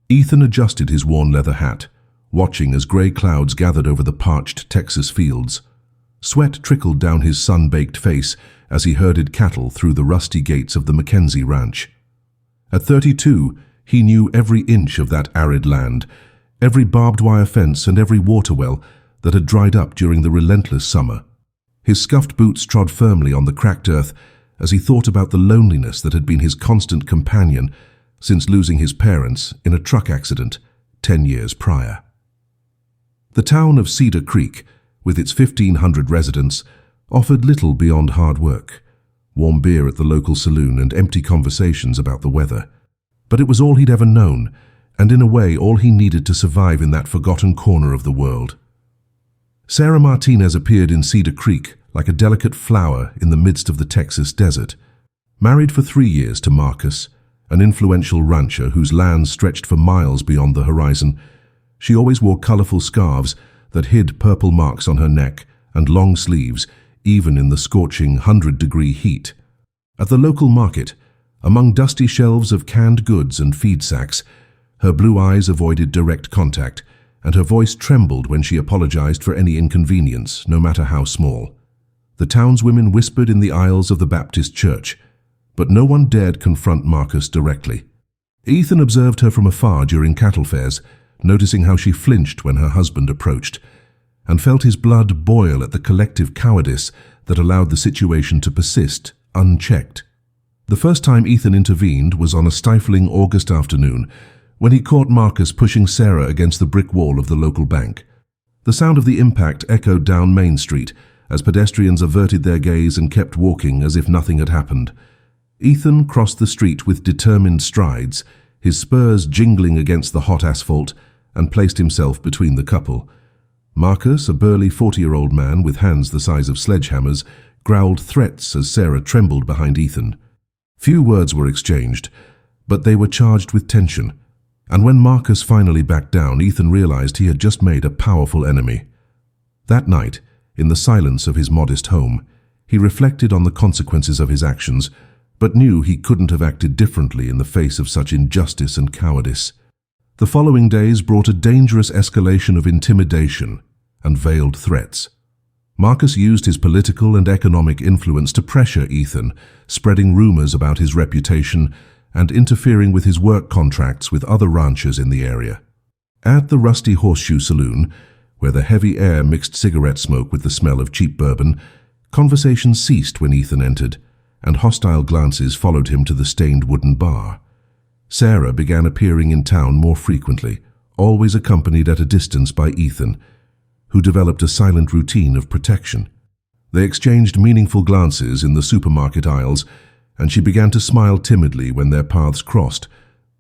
Ethan adjusted his worn leather hat, watching as gray clouds gathered over the parched Texas fields. Sweat trickled down his sun-baked face as he herded cattle through the rusty gates of the Mackenzie Ranch. At 32, he knew every inch of that arid land, every barbed wire fence and every water well that had dried up during the relentless summer. His scuffed boots trod firmly on the cracked earth as he thought about the loneliness that had been his constant companion since losing his parents in a truck accident 10 years prior. The town of Cedar Creek, with its 1,500 residents, offered little beyond hard work, warm beer at the local saloon and empty conversations about the weather. But it was all he'd ever known, and in a way all he needed to survive in that forgotten corner of the world. Sarah Martinez appeared in Cedar Creek like a delicate flower in the midst of the Texas desert. Married for 3 years to Marcus, an influential rancher whose lands stretched for miles beyond the horizon, she always wore colorful scarves that hid purple marks on her neck and long sleeves, even in the scorching 100-degree heat. At the local market, among dusty shelves of canned goods and feed sacks, her blue eyes avoided direct contact, and her voice trembled when she apologized for any inconvenience, no matter how small. The townswomen whispered in the aisles of the Baptist church, but no one dared confront Marcus directly. Ethan observed her from afar during cattle fairs, noticing how she flinched when her husband approached, and felt his blood boil at the collective cowardice that allowed the situation to persist, unchecked. The first time Ethan intervened was on a stifling August afternoon, when he caught Marcus pushing Sarah against the brick wall of the local bank. The sound of the impact echoed down Main Street as pedestrians averted their gaze and kept walking as if nothing had happened. Ethan crossed the street with determined strides, his spurs jingling against the hot asphalt, and placed himself between the couple. Marcus, a burly 40-year-old man with hands the size of sledgehammers, growled threats as Sarah trembled behind Ethan. Few words were exchanged, but they were charged with tension, and when Marcus finally backed down, Ethan realized he had just made a powerful enemy. That night, in the silence of his modest home, he reflected on the consequences of his actions, but knew he couldn't have acted differently in the face of such injustice and cowardice. The following days brought a dangerous escalation of intimidation and veiled threats. Marcus used his political and economic influence to pressure Ethan, spreading rumors about his reputation and interfering with his work contracts with other ranchers in the area. At the Rusty Horseshoe Saloon, where the heavy air mixed cigarette smoke with the smell of cheap bourbon, conversation ceased when Ethan entered, and hostile glances followed him to the stained wooden bar. Sarah began appearing in town more frequently, always accompanied at a distance by Ethan, who developed a silent routine of protection. They exchanged meaningful glances in the supermarket aisles, and she began to smile timidly when their paths crossed.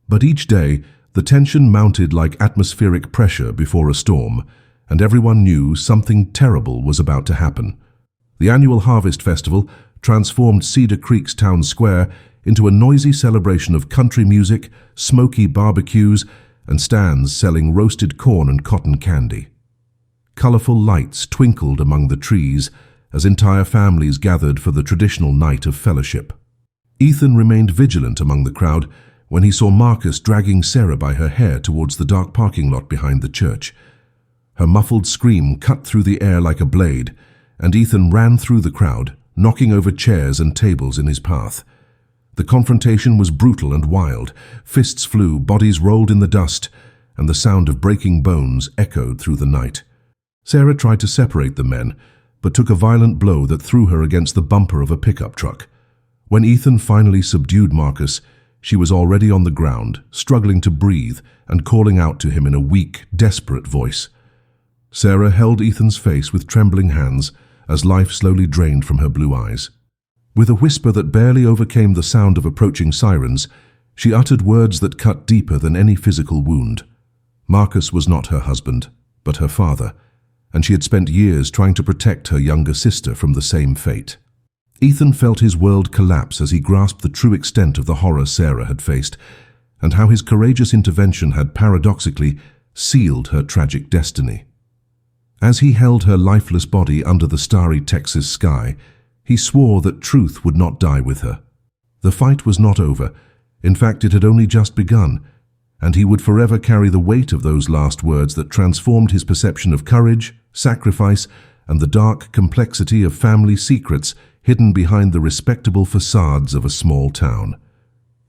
But each day, the tension mounted like atmospheric pressure before a storm, and everyone knew something terrible was about to happen. The annual Harvest Festival transformed Cedar Creek's town square into a noisy celebration of country music, smoky barbecues, and stands selling roasted corn and cotton candy. Colorful lights twinkled among the trees as entire families gathered for the traditional night of fellowship. Ethan remained vigilant among the crowd when he saw Marcus dragging Sarah by her hair towards the dark parking lot behind the church. Her muffled scream cut through the air like a blade, and Ethan ran through the crowd, knocking over chairs and tables in his path. The confrontation was brutal and wild. Fists flew, bodies rolled in the dust, and the sound of breaking bones echoed through the night. Sarah tried to separate the men, but took a violent blow that threw her against the bumper of a pickup truck. When Ethan finally subdued Marcus, she was already on the ground, struggling to breathe and calling out to him in a weak, desperate voice. Sarah held Ethan's face with trembling hands as life slowly drained from her blue eyes. With a whisper that barely overcame the sound of approaching sirens, she uttered words that cut deeper than any physical wound. Marcus was not her husband, but her father, and she had spent years trying to protect her younger sister from the same fate. Ethan felt his world collapse as he grasped the true extent of the horror Sarah had faced, and how his courageous intervention had paradoxically sealed her tragic destiny. As he held her lifeless body under the starry Texas sky, he swore that truth would not die with her. The fight was not over. In fact, it had only just begun, and he would forever carry the weight of those last words that transformed his perception of courage, sacrifice, and the dark complexity of family secrets hidden behind the respectable facades of a small town.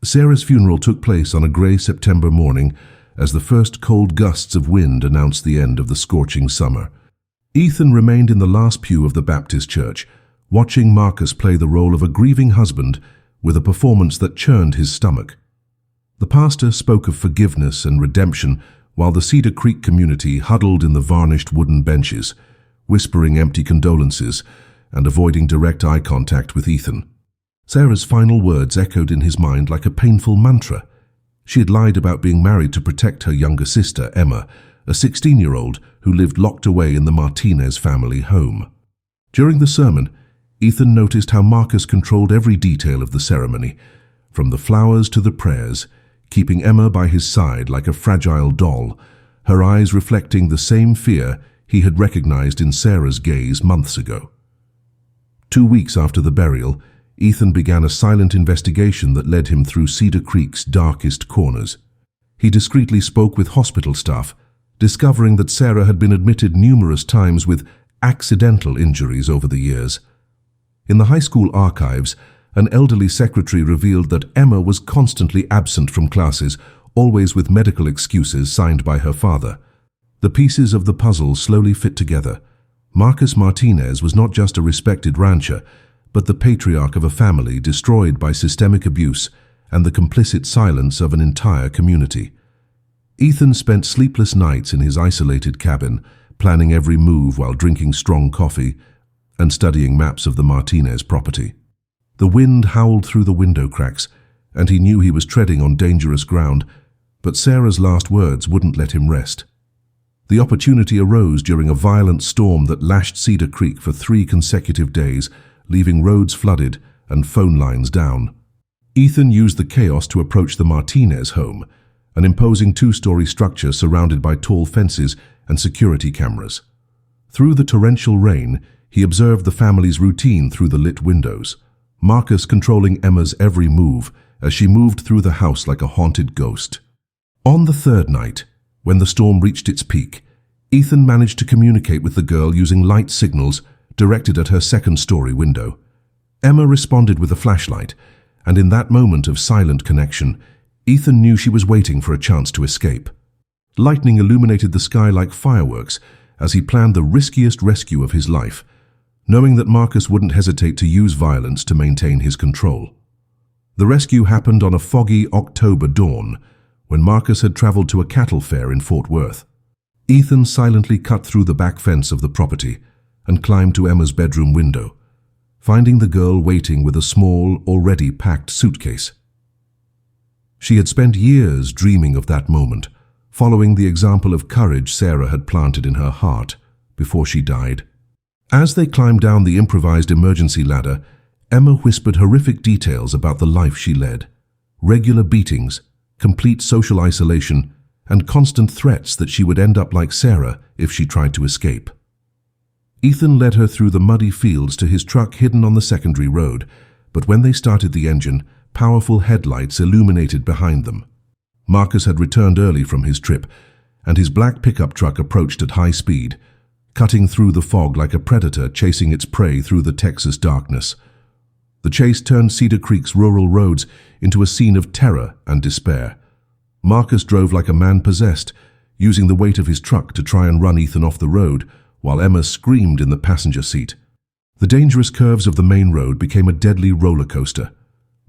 Sarah's funeral took place on a grey September morning as the first cold gusts of wind announced the end of the scorching summer. Ethan remained in the last pew of the Baptist church, watching Marcus play the role of a grieving husband with a performance that churned his stomach. The pastor spoke of forgiveness and redemption while the Cedar Creek community huddled in the varnished wooden benches, whispering empty condolences and avoiding direct eye contact with Ethan. Sarah's final words echoed in his mind like a painful mantra. She had lied about being married to protect her younger sister, Emma, a 16-year-old who lived locked away in the Martinez family home. During the sermon, Ethan noticed how Marcus controlled every detail of the ceremony, from the flowers to the prayers, keeping Emma by his side like a fragile doll, her eyes reflecting the same fear he had recognized in Sarah's gaze months ago. 2 weeks after the burial, Ethan began a silent investigation that led him through Cedar Creek's darkest corners. He discreetly spoke with hospital staff, discovering that Sarah had been admitted numerous times with accidental injuries over the years. In the high school archives, an elderly secretary revealed that Emma was constantly absent from classes, always with medical excuses signed by her father. The pieces of the puzzle slowly fit together. Marcus Martinez was not just a respected rancher, but the patriarch of a family destroyed by systemic abuse and the complicit silence of an entire community. Ethan spent sleepless nights in his isolated cabin, planning every move while drinking strong coffee and studying maps of the Martinez property. The wind howled through the window cracks, and he knew he was treading on dangerous ground, but Sarah's last words wouldn't let him rest. The opportunity arose during a violent storm that lashed Cedar Creek for 3 consecutive days, leaving roads flooded and phone lines down. Ethan used the chaos to approach the Martinez home, an imposing 2-story structure surrounded by tall fences and security cameras. Through the torrential rain, he observed the family's routine through the lit windows, Marcus controlling Emma's every move as she moved through the house like a haunted ghost. On the 3rd night, when the storm reached its peak, Ethan managed to communicate with the girl using light signals directed at her 2nd-story window. Emma responded with a flashlight, and in that moment of silent connection, Ethan knew she was waiting for a chance to escape. Lightning illuminated the sky like fireworks as he planned the riskiest rescue of his life, knowing that Marcus wouldn't hesitate to use violence to maintain his control. The rescue happened on a foggy October dawn, when Marcus had traveled to a cattle fair in Fort Worth. Ethan silently cut through the back fence of the property and climbed to Emma's bedroom window, finding the girl waiting with a small, already packed suitcase. She had spent years dreaming of that moment, following the example of courage Sarah had planted in her heart before she died. As they climbed down the improvised emergency ladder, Emma whispered horrific details about the life she led: regular beatings, complete social isolation, and constant threats that she would end up like Sarah if she tried to escape. Ethan led her through the muddy fields to his truck hidden on the secondary road, but when they started the engine, powerful headlights illuminated behind them. Marcus had returned early from his trip, and his black pickup truck approached at high speed, cutting through the fog like a predator chasing its prey through the Texas darkness. The chase turned Cedar Creek's rural roads into a scene of terror and despair. Marcus drove like a man possessed, using the weight of his truck to try and run Ethan off the road, while Emma screamed in the passenger seat. The dangerous curves of the main road became a deadly roller coaster,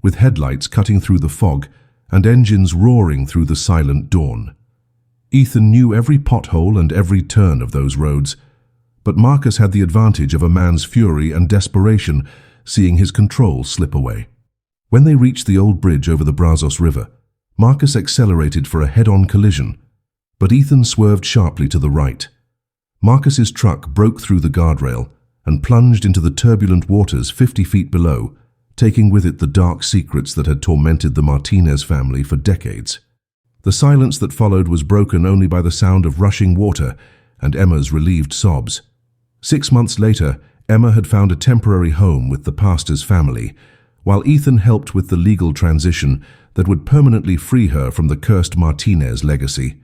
with headlights cutting through the fog and engines roaring through the silent dawn. Ethan knew every pothole and every turn of those roads, but Marcus had the advantage of a man's fury and desperation, seeing his control slip away. When they reached the old bridge over the Brazos River, Marcus accelerated for a head-on collision, but Ethan swerved sharply to the right. Marcus's truck broke through the guardrail and plunged into the turbulent waters 50 feet below, taking with it the dark secrets that had tormented the Martinez family for decades. The silence that followed was broken only by the sound of rushing water and Emma's relieved sobs. 6 months later, Emma had found a temporary home with the pastor's family. While Ethan helped with the legal transition, that would permanently free her from the cursed Martinez legacy.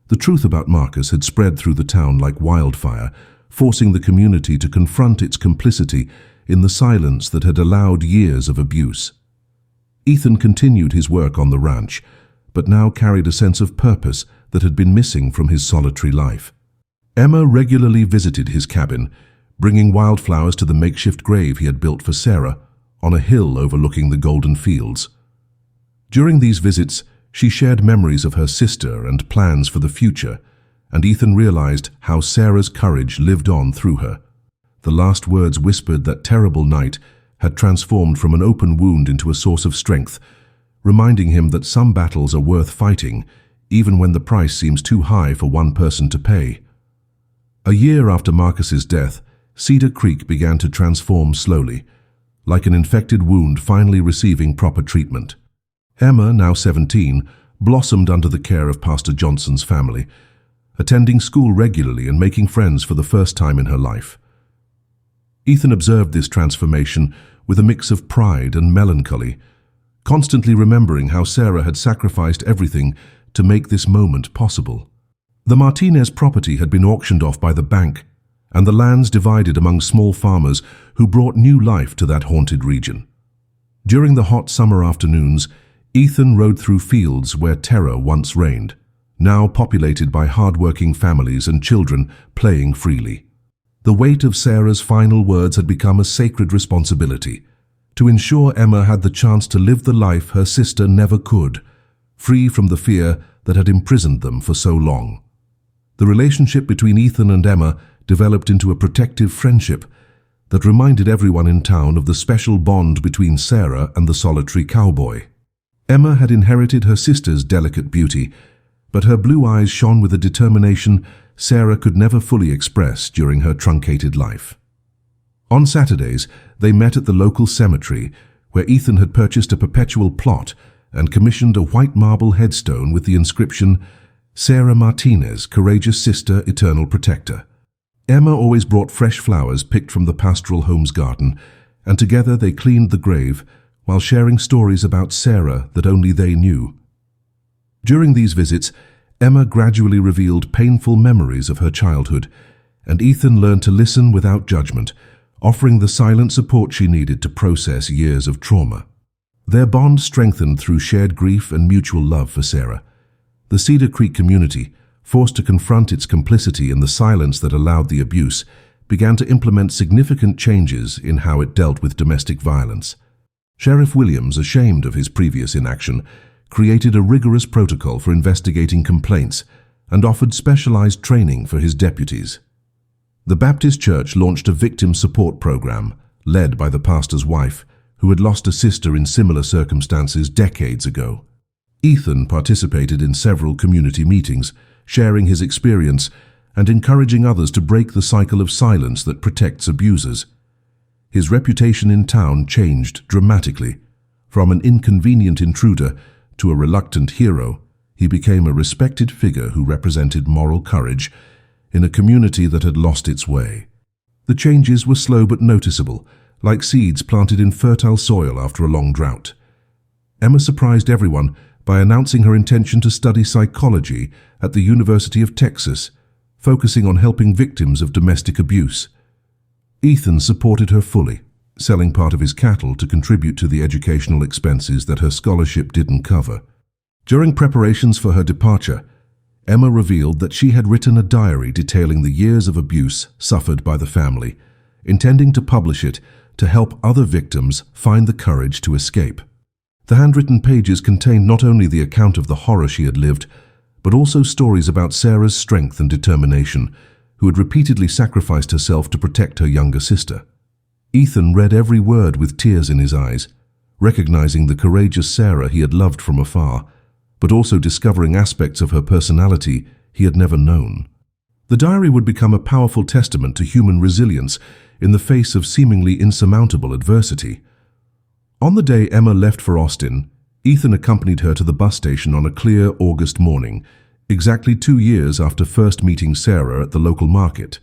The truth about Marcus had spread through the town like wildfire, forcing the community to confront its complicity in the silence that had allowed years of abuse. Ethan continued his work on the ranch, but now carried a sense of purpose that had been missing from his solitary life. Emma regularly visited his cabin, bringing wildflowers to the makeshift grave he had built for Sarah on a hill overlooking the golden fields. During these visits, she shared memories of her sister and plans for the future, and Ethan realized how Sarah's courage lived on through her. The last words whispered that terrible night had transformed from an open wound into a source of strength, reminding him that some battles are worth fighting, even when the price seems too high for one person to pay. A year after Marcus's death, Cedar Creek began to transform slowly, like an infected wound finally receiving proper treatment. Emma, now 17, blossomed under the care of Pastor Johnson's family, attending school regularly and making friends for the first time in her life. Ethan observed this transformation with a mix of pride and melancholy, constantly remembering how Sarah had sacrificed everything to make this moment possible. The Martinez property had been auctioned off by the bank, and the lands divided among small farmers who brought new life to that haunted region. During the hot summer afternoons, Ethan rode through fields where terror once reigned, now populated by hard-working families and children playing freely. The weight of Sarah's final words had become a sacred responsibility, to ensure Emma had the chance to live the life her sister never could, free from the fear that had imprisoned them for so long. The relationship between Ethan and Emma developed into a protective friendship that reminded everyone in town of the special bond between Sarah and the solitary cowboy. Emma had inherited her sister's delicate beauty, but her blue eyes shone with a determination Sarah could never fully express during her truncated life. On Saturdays, they met at the local cemetery, where Ethan had purchased a perpetual plot and commissioned a white marble headstone with the inscription, "Sarah Martinez, courageous sister, eternal protector." Emma always brought fresh flowers picked from the pastoral home's garden, and together they cleaned the grave while sharing stories about Sarah that only they knew. During these visits, Emma gradually revealed painful memories of her childhood, and Ethan learned to listen without judgment, offering the silent support she needed to process years of trauma. Their bond strengthened through shared grief and mutual love for Sarah. The Cedar Creek community, forced to confront its complicity in the silence that allowed the abuse, began to implement significant changes in how it dealt with domestic violence. Sheriff Williams, ashamed of his previous inaction, created a rigorous protocol for investigating complaints and offered specialized training for his deputies. The Baptist Church launched a victim support program, led by the pastor's wife, who had lost a sister in similar circumstances decades ago. Ethan participated in several community meetings, sharing his experience and encouraging others to break the cycle of silence that protects abusers. His reputation in town changed dramatically. From an inconvenient intruder to a reluctant hero, he became a respected figure who represented moral courage in a community that had lost its way. The changes were slow but noticeable, like seeds planted in fertile soil after a long drought. Emma surprised everyone by announcing her intention to study psychology at the University of Texas, focusing on helping victims of domestic abuse. Ethan supported her fully, selling part of his cattle to contribute to the educational expenses that her scholarship didn't cover. During preparations for her departure, Emma revealed that she had written a diary detailing the years of abuse suffered by the family, intending to publish it to help other victims find the courage to escape. The handwritten pages contained not only the account of the horror she had lived, but also stories about Sarah's strength and determination, who had repeatedly sacrificed herself to protect her younger sister. Ethan read every word with tears in his eyes, recognizing the courageous Sarah he had loved from afar, but also discovering aspects of her personality he had never known. The diary would become a powerful testament to human resilience in the face of seemingly insurmountable adversity. On the day Emma left for Austin, Ethan accompanied her to the bus station on a clear August morning, exactly 2 years after first meeting Sarah at the local market.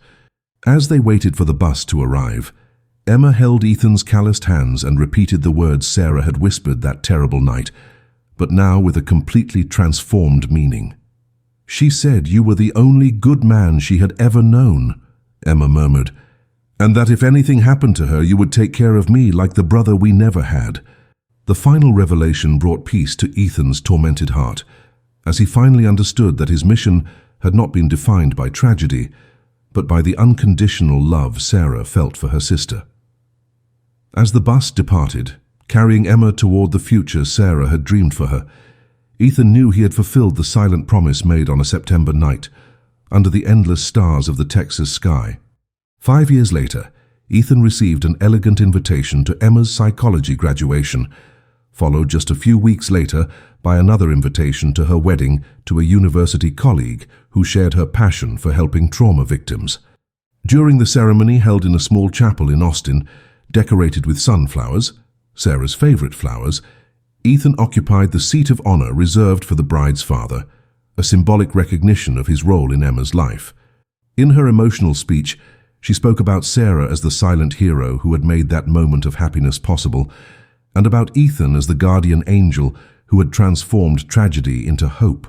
As they waited for the bus to arrive, Emma held Ethan's calloused hands and repeated the words Sarah had whispered that terrible night, but now with a completely transformed meaning. "She said you were the only good man she had ever known," Emma murmured, "and that if anything happened to her, you would take care of me like the brother we never had." The final revelation brought peace to Ethan's tormented heart, as he finally understood that his mission had not been defined by tragedy, but by the unconditional love Sarah felt for her sister. As the bus departed, carrying Emma toward the future Sarah had dreamed for her, Ethan knew he had fulfilled the silent promise made on a September night, under the endless stars of the Texas sky. 5 years later, Ethan received an elegant invitation to Emma's psychology graduation, followed just a few weeks later by another invitation to her wedding to a university colleague who shared her passion for helping trauma victims. During the ceremony, held in a small chapel in Austin, decorated with sunflowers, Sarah's favorite flowers, Ethan occupied the seat of honor reserved for the bride's father, a symbolic recognition of his role in Emma's life. In her emotional speech, she spoke about Sarah as the silent hero who had made that moment of happiness possible, and about Ethan as the guardian angel who had transformed tragedy into hope.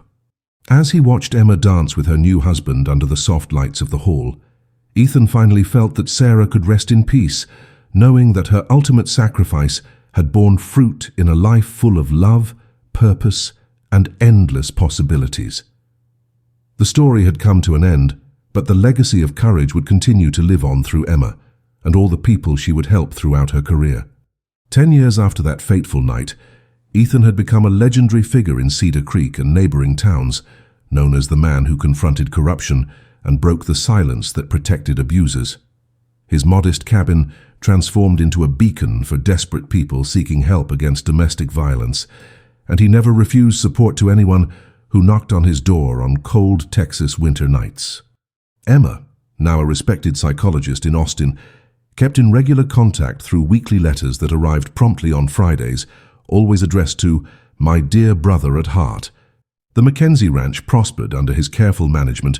As he watched Emma dance with her new husband under the soft lights of the hall, Ethan finally felt that Sarah could rest in peace, knowing that her ultimate sacrifice had borne fruit in a life full of love, purpose, and endless possibilities. The story had come to an end, but the legacy of courage would continue to live on through Emma and all the people she would help throughout her career. 10 years after that fateful night, Ethan had become a legendary figure in Cedar Creek and neighboring towns, known as the man who confronted corruption and broke the silence that protected abusers. His modest cabin transformed into a beacon for desperate people seeking help against domestic violence, and he never refused support to anyone who knocked on his door on cold Texas winter nights. Emma, now a respected psychologist in Austin, kept in regular contact through weekly letters that arrived promptly on Fridays, always addressed to "My dear brother at heart." The Mackenzie Ranch prospered under his careful management,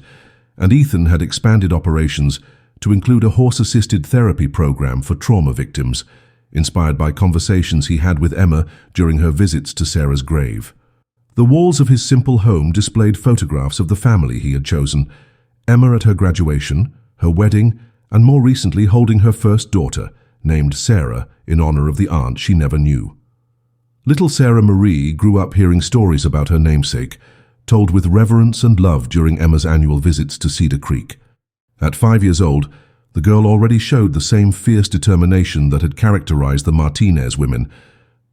and Ethan had expanded operations to include a horse-assisted therapy program for trauma victims, inspired by conversations he had with Emma during her visits to Sarah's grave. The walls of his simple home displayed photographs of the family he had chosen, Emma at her graduation, her wedding, and more recently holding her first daughter, named Sarah in honor of the aunt she never knew. Little Sarah Marie grew up hearing stories about her namesake, told with reverence and love during Emma's annual visits to Cedar Creek. At 5 years old, the girl already showed the same fierce determination that had characterized the Martinez women,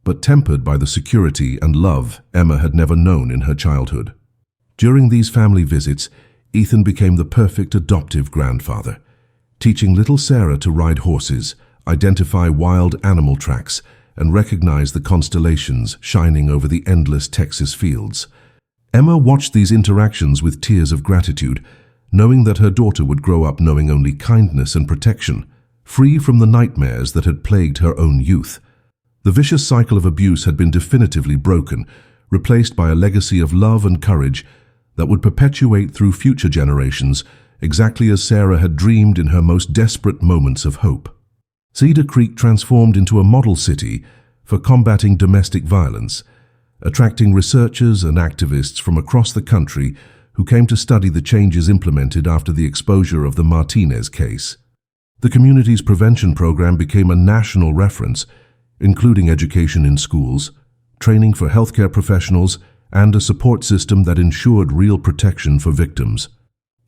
but tempered by the security and love Emma had never known in her childhood. During these family visits, Ethan became the perfect adoptive grandfather, teaching little Sarah to ride horses, identify wild animal tracks, and recognize the constellations shining over the endless Texas fields. Emma watched these interactions with tears of gratitude, knowing that her daughter would grow up knowing only kindness and protection, free from the nightmares that had plagued her own youth. The vicious cycle of abuse had been definitively broken, replaced by a legacy of love and courage that would perpetuate through future generations, exactly as Sarah had dreamed in her most desperate moments of hope. Cedar Creek transformed into a model city for combating domestic violence, attracting researchers and activists from across the country who came to study the changes implemented after the exposure of the Martinez case. The community's prevention program became a national reference, including education in schools, training for healthcare professionals, and a support system that ensured real protection for victims.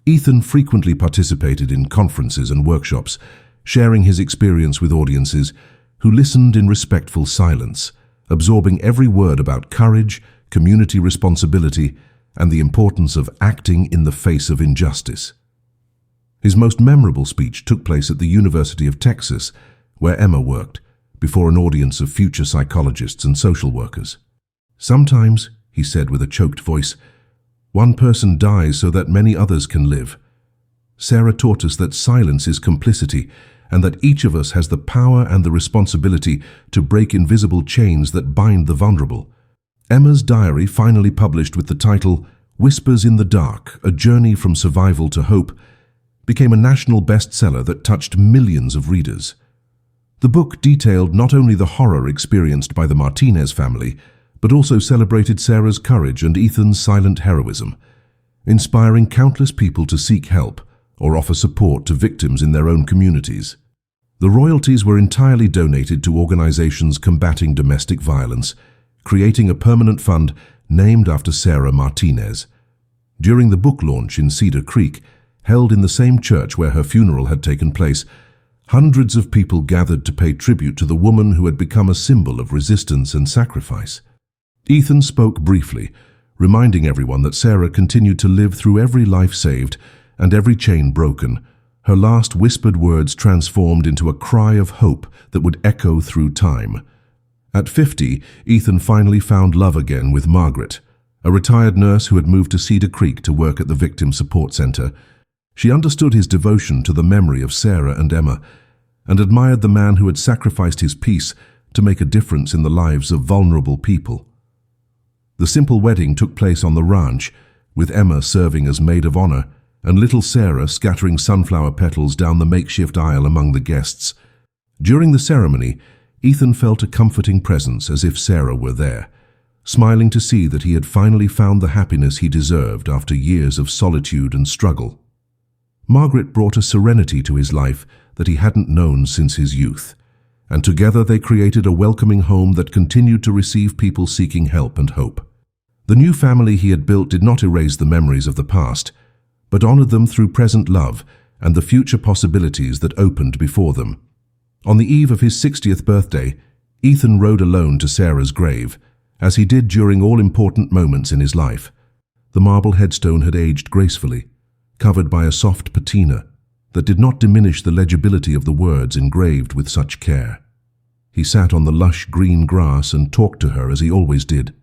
Ethan frequently participated in conferences and workshops, sharing his experience with audiences who listened in respectful silence, absorbing every word about courage, community responsibility, and the importance of acting in the face of injustice. His most memorable speech took place at the University of Texas, where Emma worked, before an audience of future psychologists and social workers. "Sometimes," he said with a choked voice, "one person dies so that many others can live. Sarah taught us that silence is complicity, and that each of us has the power and the responsibility to break invisible chains that bind the vulnerable." Emma's diary, finally published with the title "Whispers in the Dark, A Journey from Survival to Hope," became a national bestseller that touched millions of readers. The book detailed not only the horror experienced by the Martinez family, but also celebrated Sarah's courage and Ethan's silent heroism, inspiring countless people to seek help or offer support to victims in their own communities. The royalties were entirely donated to organizations combating domestic violence, creating a permanent fund named after Sarah Martinez. During the book launch in Cedar Creek, held in the same church where her funeral had taken place, hundreds of people gathered to pay tribute to the woman who had become a symbol of resistance and sacrifice. Ethan spoke briefly, reminding everyone that Sarah continued to live through every life saved and every chain broken, her last whispered words transformed into a cry of hope that would echo through time. At 50, Ethan finally found love again with Margaret, a retired nurse who had moved to Cedar Creek to work at the Victim Support Center. She understood his devotion to the memory of Sarah and Emma, and admired the man who had sacrificed his peace to make a difference in the lives of vulnerable people. The simple wedding took place on the ranch, with Emma serving as maid of honor, and little Sarah scattering sunflower petals down the makeshift aisle among the guests. During the ceremony, Ethan felt a comforting presence as if Sarah were there, smiling to see that he had finally found the happiness he deserved after years of solitude and struggle. Margaret brought a serenity to his life that he hadn't known since his youth, and together they created a welcoming home that continued to receive people seeking help and hope. The new family he had built did not erase the memories of the past, but honored them through present love and the future possibilities that opened before them. On the eve of his 60th birthday, Ethan rode alone to Sarah's grave, as he did during all important moments in his life. The marble headstone had aged gracefully, covered by a soft patina that did not diminish the legibility of the words engraved with such care. He sat on the lush green grass and talked to her as he always did,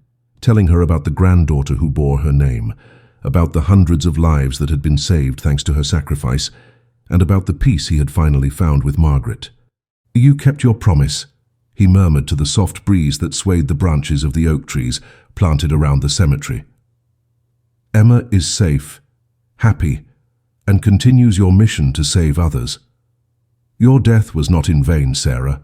telling her about the granddaughter who bore her name, about the hundreds of lives that had been saved thanks to her sacrifice, and about the peace he had finally found with Margaret. "You kept your promise," he murmured to the soft breeze that swayed the branches of the oak trees planted around the cemetery. "Emma is safe, happy, and continues your mission to save others. Your death was not in vain, Sarah.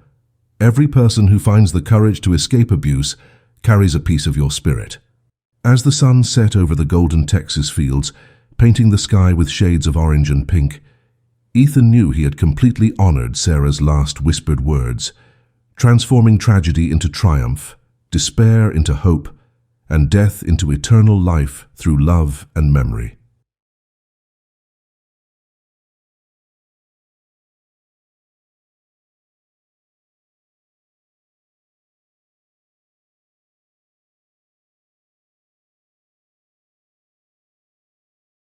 Every person who finds the courage to escape abuse carries a piece of your spirit." As the sun set over the golden Texas fields, painting the sky with shades of orange and pink, Ethan knew he had completely honored Sarah's last whispered words, transforming tragedy into triumph, despair into hope, and death into eternal life through love and memory.